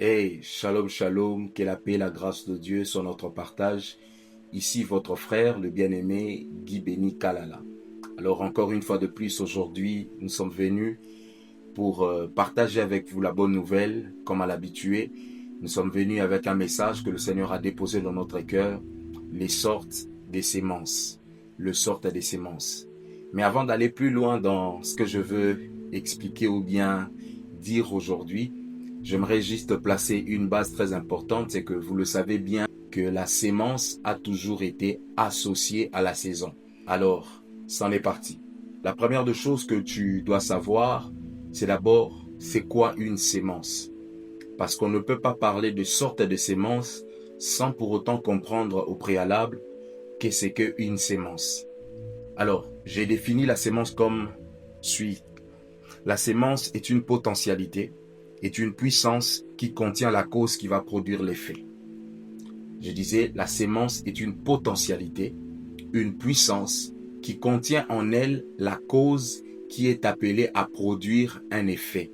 Hey, shalom, shalom, que la paix et la grâce de Dieu soient notre partage. Ici votre frère, le bien-aimé Guy Béni Kalala. Alors encore une fois de plus, aujourd'hui, nous sommes venus pour partager avec vous la bonne nouvelle, comme à l'habitué. Nous sommes venus avec un message que le Seigneur a déposé dans notre cœur, les sortes des semences. Le sorte des semences. Mais avant d'aller plus loin dans ce que je veux expliquer ou bien dire aujourd'hui, j'aimerais juste placer une base très importante, c'est que vous le savez bien que la sémence a toujours été associée à la saison. Alors, c'en est parti. La première des choses que tu dois savoir, c'est d'abord, c'est quoi une sémence? Parce qu'on ne peut pas parler de sorte de sémence sans pour autant comprendre au préalable qu'est-ce qu'une sémence. Alors, j'ai défini la sémence comme suit. La sémence est une potentialité, est une puissance qui contient la cause qui va produire l'effet. Je disais, la sémence est une potentialité, une puissance qui contient en elle la cause qui est appelée à produire un effet.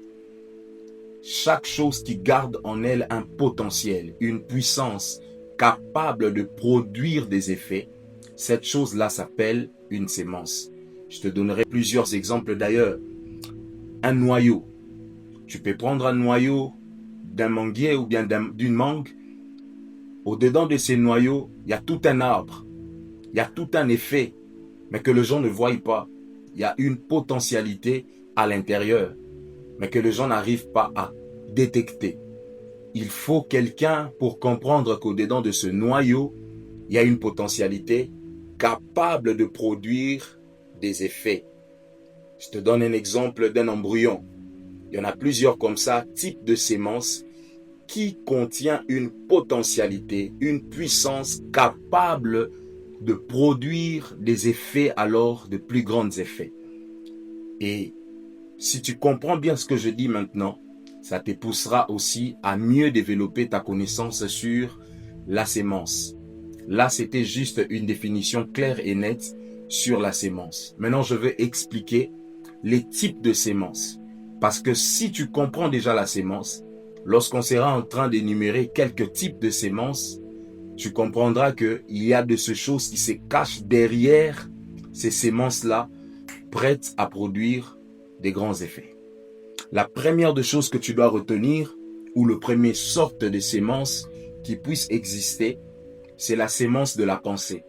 Chaque chose qui garde en elle un potentiel, une puissance capable de produire des effets, cette chose-là s'appelle une sémence. Je te donnerai plusieurs exemples d'ailleurs. Un noyau. Tu peux prendre un noyau d'un manguier ou bien d'une mangue. Au-dedans de ces noyaux, il y a tout un arbre. Il y a tout un effet, mais que les gens ne voient pas. Il y a une potentialité à l'intérieur, mais que les gens n'arrivent pas à détecter. Il faut quelqu'un pour comprendre qu'au-dedans de ce noyau, il y a une potentialité capable de produire des effets. Je te donne un exemple d'un embryon. Il y en a plusieurs comme ça, types de sémences qui contient une potentialité, une puissance capable de produire des effets, alors de plus grands effets. Et si tu comprends bien ce que je dis maintenant, ça te poussera aussi à mieux développer ta connaissance sur la sémence. Là, c'était juste une définition claire et nette sur la sémence. Maintenant, je vais expliquer les types de sémences. Parce que si tu comprends déjà la sémence, lorsqu'on sera en train d'énumérer quelques types de sémences, tu comprendras qu'il y a de ces choses qui se cachent derrière ces sémences-là, prêtes à produire des grands effets. La première des choses que tu dois retenir, ou le premier sorte de sémence qui puisse exister, c'est la sémence de la pensée.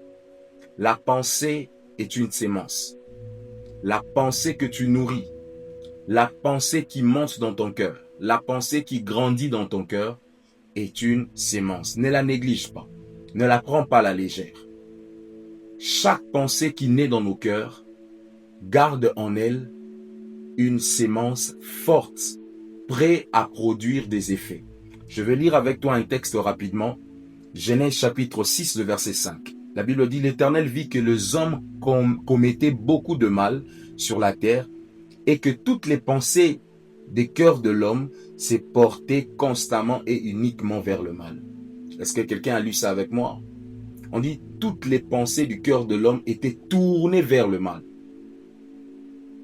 La pensée est une sémence. La pensée que tu nourris, la pensée qui monte dans ton cœur, la pensée qui grandit dans ton cœur est une sémence. Ne la néglige pas. Ne la prends pas à la légère. Chaque pensée qui naît dans nos cœurs garde en elle une sémence forte, prête à produire des effets. Je vais lire avec toi un texte rapidement. Genèse chapitre 6, le verset 5. La Bible dit, l'Éternel vit que les hommes commettaient beaucoup de mal sur la terre et que toutes les pensées des cœurs de l'homme s'est portées constamment et uniquement vers le mal. Est-ce que quelqu'un a lu ça avec moi? On dit toutes les pensées du cœur de l'homme étaient tournées vers le mal.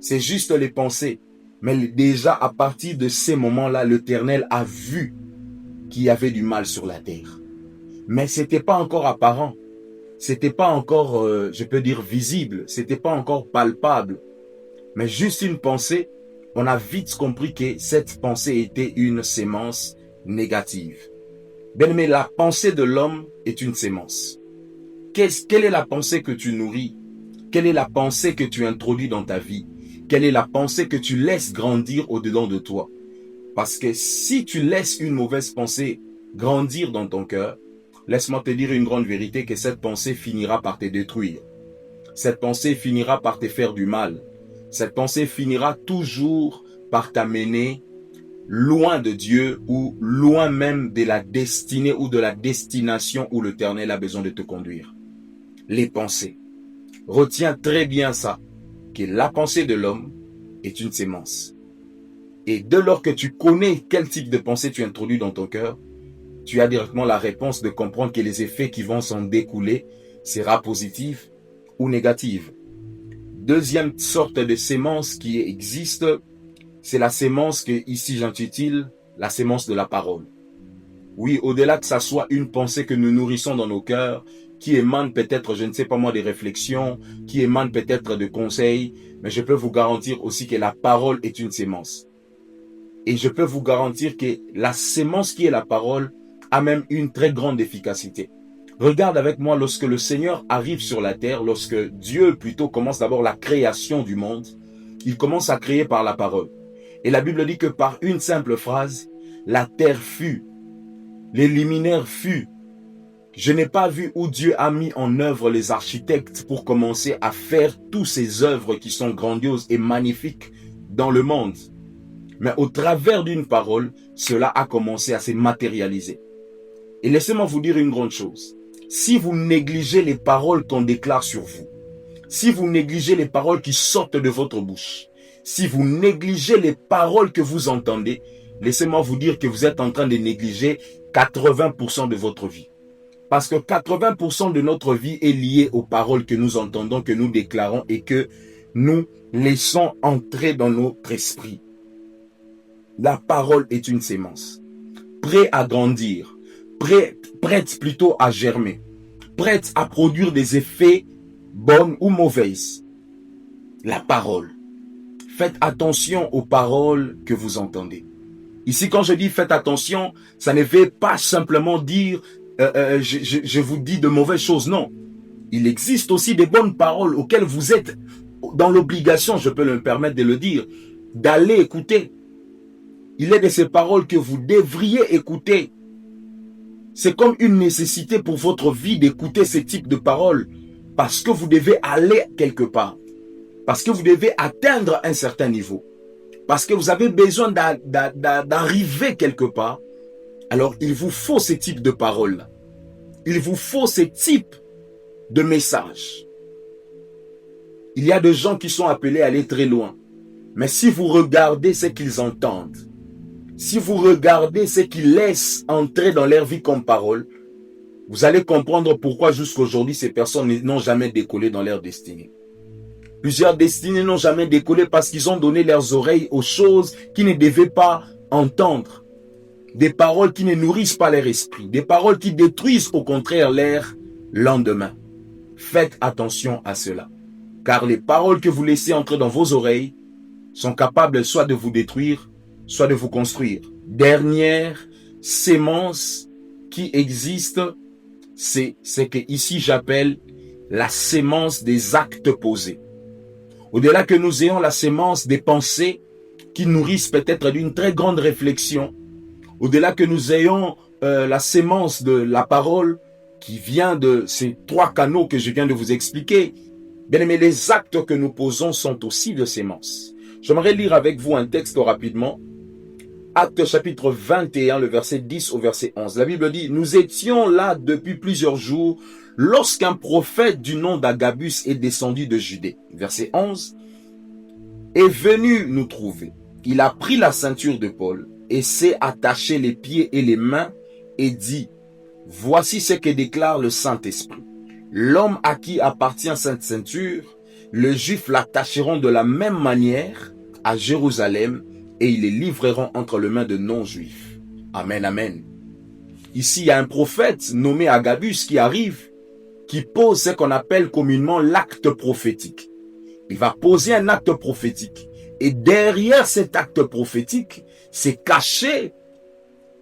C'est juste les pensées. Mais déjà à partir de ces moments-là, l'Éternel a vu qu'il y avait du mal sur la terre. Mais ce n'était pas encore apparent. C'était pas encore, je peux dire, visible. C'était pas encore palpable. Mais juste une pensée, on a vite compris que cette pensée était une sémence négative. Bien-aimé, la pensée de l'homme est une sémence. Quelle est la pensée que tu nourris? Quelle est la pensée que tu introduis dans ta vie? Quelle est la pensée que tu laisses grandir au-dedans de toi? Parce que si tu laisses une mauvaise pensée grandir dans ton cœur, laisse-moi te dire une grande vérité, que cette pensée finira par te détruire. Cette pensée finira par te faire du mal. Cette pensée finira toujours par t'amener loin de Dieu ou loin même de la destinée ou de la destination où l'Éternel a besoin de te conduire. Les pensées. Retiens très bien ça, que la pensée de l'homme est une sémence. Et dès lors que tu connais quel type de pensée tu introduis dans ton cœur, tu as directement la réponse de comprendre que les effets qui vont s'en découler sera positif ou négatif. Deuxième sorte de sémence qui existe, c'est la sémence que ici j'intitule la sémence de la parole. Oui, au-delà que ça soit une pensée que nous nourrissons dans nos cœurs, qui émane peut-être, je ne sais pas moi, des réflexions, qui émane peut-être de conseils, mais je peux vous garantir aussi que la parole est une sémence. Et je peux vous garantir que la sémence qui est la parole a même une très grande efficacité. Regarde avec moi lorsque le Seigneur arrive sur la terre, lorsque Dieu plutôt commence d'abord la création du monde, il commence à créer par la parole. Et la Bible dit que par une simple phrase, la terre fut, les luminaires fut. Je n'ai pas vu où Dieu a mis en œuvre les architectes pour commencer à faire toutes ces œuvres qui sont grandioses et magnifiques dans le monde. Mais au travers d'une parole, cela a commencé à se matérialiser. Et laissez-moi vous dire une grande chose. Si vous négligez les paroles qu'on déclare sur vous, si vous négligez les paroles qui sortent de votre bouche, si vous négligez les paroles que vous entendez, laissez-moi vous dire que vous êtes en train de négliger 80% de votre vie. Parce que 80% de notre vie est liée aux paroles que nous entendons, que nous déclarons et que nous laissons entrer dans notre esprit. La parole est une sémence, prête à grandir, prête plutôt à germer, prête à produire des effets bonnes ou mauvaises. La parole. Faites attention aux paroles que vous entendez. Ici, quand je dis faites attention, ça ne veut pas simplement dire je vous dis de mauvaises choses. Non. Il existe aussi des bonnes paroles auxquelles vous êtes dans l'obligation, je peux me permettre de le dire, d'aller écouter. Il est de ces paroles que vous devriez écouter. C'est comme une nécessité pour votre vie d'écouter ce type de paroles. Parce que vous devez aller quelque part. Parce que vous devez atteindre un certain niveau. Parce que vous avez besoin d'arriver quelque part. Alors, il vous faut ce type de paroles. Il vous faut ce type de messages. Il y a des gens qui sont appelés à aller très loin. Mais si vous regardez ce qu'ils entendent, si vous regardez ce qu'ils laissent entrer dans leur vie comme parole, vous allez comprendre pourquoi jusqu'à aujourd'hui ces personnes n'ont jamais décollé dans leur destinée. Plusieurs destinées n'ont jamais décollé parce qu'ils ont donné leurs oreilles aux choses qu'ils ne devaient pas entendre. Des paroles qui ne nourrissent pas leur esprit. Des paroles qui détruisent au contraire leur lendemain. Faites attention à cela. Car les paroles que vous laissez entrer dans vos oreilles sont capables soit de vous détruire, soit de vous construire. Dernière sémence qui existe, c'est que ici j'appelle la sémence des actes posés. Au-delà que nous ayons la sémence des pensées qui nourrissent peut-être d'une très grande réflexion, au-delà que nous ayons la sémence de la parole qui vient de ces trois canaux que je viens de vous expliquer, bien aimé, les actes que nous posons sont aussi de sémence. J'aimerais lire avec vous un texte rapidement. Actes chapitre 21, le verset 10 au verset 11. La Bible dit, « Nous étions là depuis plusieurs jours lorsqu'un prophète du nom d'Agabus est descendu de Judée. » Verset 11. « Est venu nous trouver. Il a pris la ceinture de Paul et s'est attaché les pieds et les mains et dit, « Voici ce que déclare le Saint-Esprit. L'homme à qui appartient cette ceinture, les Juifs l'attacheront de la même manière à Jérusalem et ils les livreront entre les mains de non-juifs. » Amen, amen. Ici, il y a un prophète nommé Agabus qui arrive, qui pose ce qu'on appelle communément l'acte prophétique. Il va poser un acte prophétique. Et derrière cet acte prophétique, c'est caché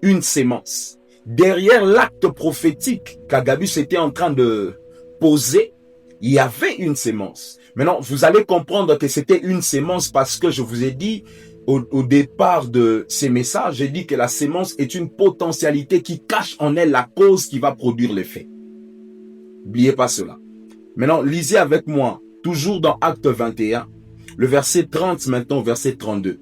une sémence. Derrière l'acte prophétique qu'Agabus était en train de poser, il y avait une sémence. Maintenant, vous allez comprendre que c'était une sémence parce que je vous ai dit, au départ de ces messages, j'ai dit que la sémence est une potentialité qui cache en elle la cause qui va produire l'effet. N'oubliez pas cela. Maintenant, lisez avec moi, toujours dans Acte 21, le verset 30 maintenant, verset 32.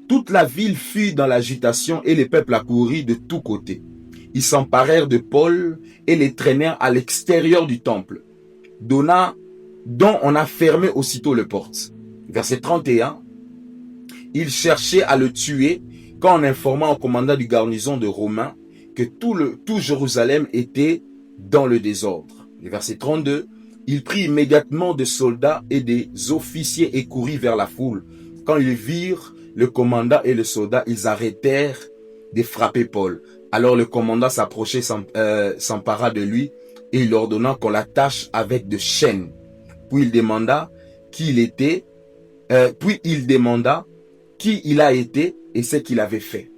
Toute la ville fut dans l'agitation et les peuples accoururent de tous côtés. Ils s'emparèrent de Paul et les traînèrent à l'extérieur du temple, dont on a fermé aussitôt les portes. Verset 31. Ils cherchaient à le tuer quand on informa au commandant du garnison de Romains que tout Jérusalem était dans le désordre. Verset 32. Il prit immédiatement des soldats et des officiers et courut vers la foule. Quand ils virent le commandant et le soldat, ils arrêtèrent de frapper Paul. Alors le commandant s'approchait, s'empara de lui et il ordonna qu'on l'attache avec de chaînes. Puis il demanda qui il était, qui il a été et ce qu'il avait fait.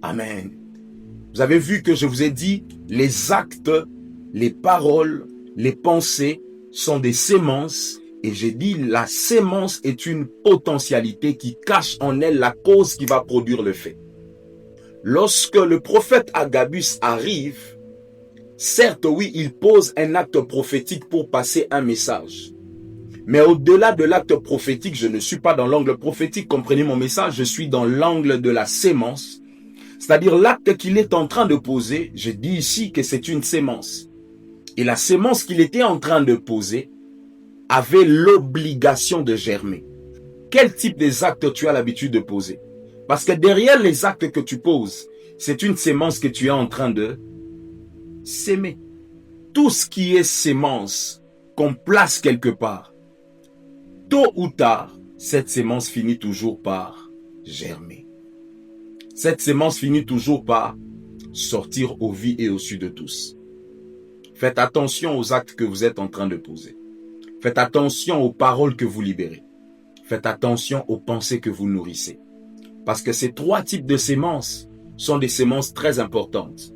Amen. Vous avez vu que je vous ai dit, les actes, les paroles, les pensées sont des sémences. Et j'ai dit, la sémence est une potentialité qui cache en elle la cause qui va produire le fait. Lorsque le prophète Agabus arrive, certes, oui, il pose un acte prophétique pour passer un message. Mais au-delà de l'acte prophétique, je ne suis pas dans l'angle prophétique, comprenez mon message, je suis dans l'angle de la sémence. C'est-à-dire l'acte qu'il est en train de poser, je dis ici que c'est une sémence. Et la sémence qu'il était en train de poser avait l'obligation de germer. Quel type d'actes tu as l'habitude de poser? Parce que derrière les actes que tu poses, c'est une sémence que tu es en train de s'aimer. Tout ce qui est sémence qu'on place quelque part, tôt ou tard, cette sémence finit toujours par germer. Cette sémence finit toujours par sortir aux vies et au su de tous. Faites attention aux actes que vous êtes en train de poser. Faites attention aux paroles que vous libérez. Faites attention aux pensées que vous nourrissez. Parce que ces trois types de sémences sont des sémences très importantes.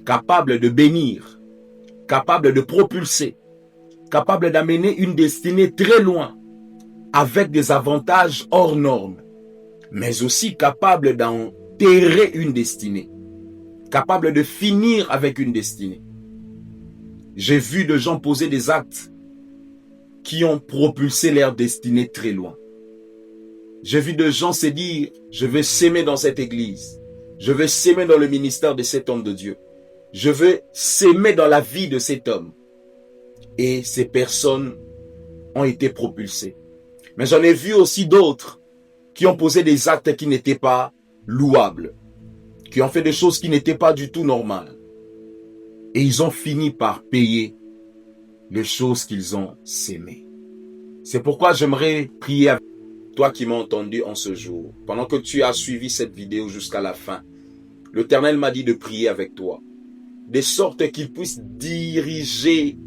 Capables de bénir, capables de propulser, capables d'amener une destinée très loin, avec des avantages hors normes, mais aussi capables d'enterrer une destinée, capables de finir avec une destinée. J'ai vu de gens poser des actes qui ont propulsé leur destinée très loin. J'ai vu de gens se dire, je vais s'aimer dans cette église, je vais s'aimer dans le ministère de cet homme de Dieu, je vais s'aimer dans la vie de cet homme. Et ces personnes ont été propulsées. Mais j'en ai vu aussi d'autres qui ont posé des actes qui n'étaient pas louables, qui ont fait des choses qui n'étaient pas du tout normales. Et ils ont fini par payer les choses qu'ils ont sémées. C'est pourquoi j'aimerais prier avec toi qui m'as entendu en ce jour. Pendant que tu as suivi cette vidéo jusqu'à la fin, l'Éternel m'a dit de prier avec toi, de sorte qu'il puisse diriger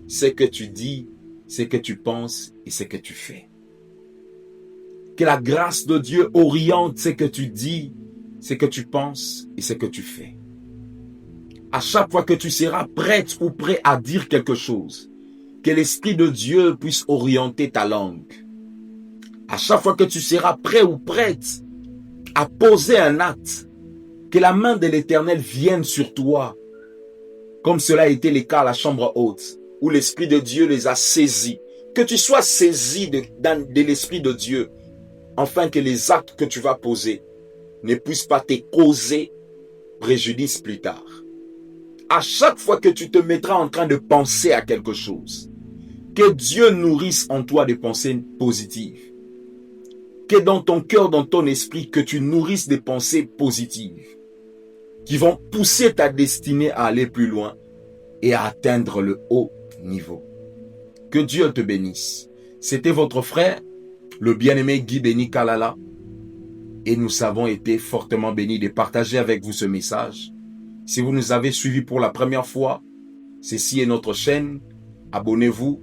ce que tu dis, ce que tu penses et ce que tu fais. Que la grâce de Dieu oriente ce que tu dis, ce que tu penses et ce que tu fais. À chaque fois que tu seras prête ou prêt à dire quelque chose, que l'Esprit de Dieu puisse orienter ta langue. À chaque fois que tu seras prêt ou prête à poser un acte, que la main de l'Éternel vienne sur toi, comme cela a été le cas à la chambre haute, où l'Esprit de Dieu les a saisis. Que tu sois saisi de l'Esprit de Dieu, afin que les actes que tu vas poser ne puissent pas te causer préjudice plus tard. À chaque fois que tu te mettras en train de penser à quelque chose, que Dieu nourrisse en toi des pensées positives. Que dans ton cœur, dans ton esprit, que tu nourrisses des pensées positives qui vont pousser ta destinée à aller plus loin et à atteindre le haut niveau. Que Dieu te bénisse. C'était votre frère, le bien-aimé Guy Béni Kalala, et nous avons été fortement bénis de partager avec vous ce message. Si vous nous avez suivis pour la première fois, ceci est notre chaîne. Abonnez-vous,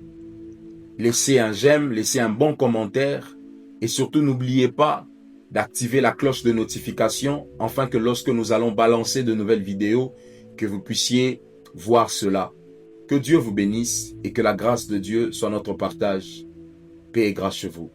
laissez un j'aime, laissez un bon commentaire et surtout n'oubliez pas d'activer la cloche de notification afin que lorsque nous allons balancer de nouvelles vidéos, que vous puissiez voir cela. Que Dieu vous bénisse et que la grâce de Dieu soit notre partage. Paix et grâce chez vous.